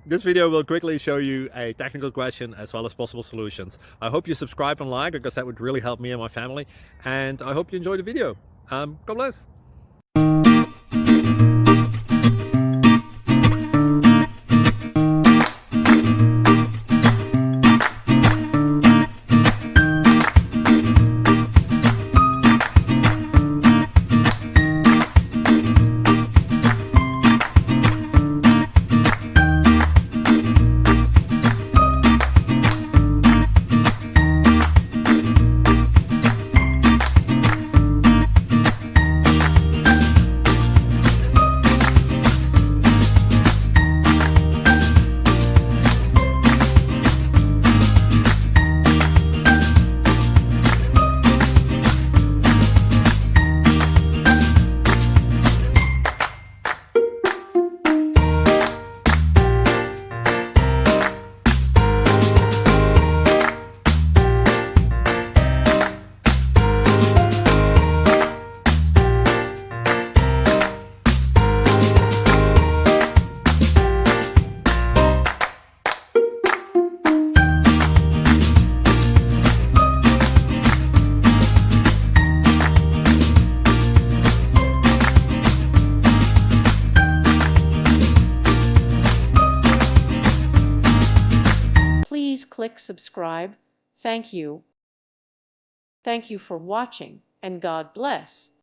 This video will quickly show you a technical question as well as possible solutions. I hope you subscribe and like, because that would really help me and my family. And I hope you enjoy the video. God bless. Please click subscribe. Thank you. Thank you for watching, and God bless.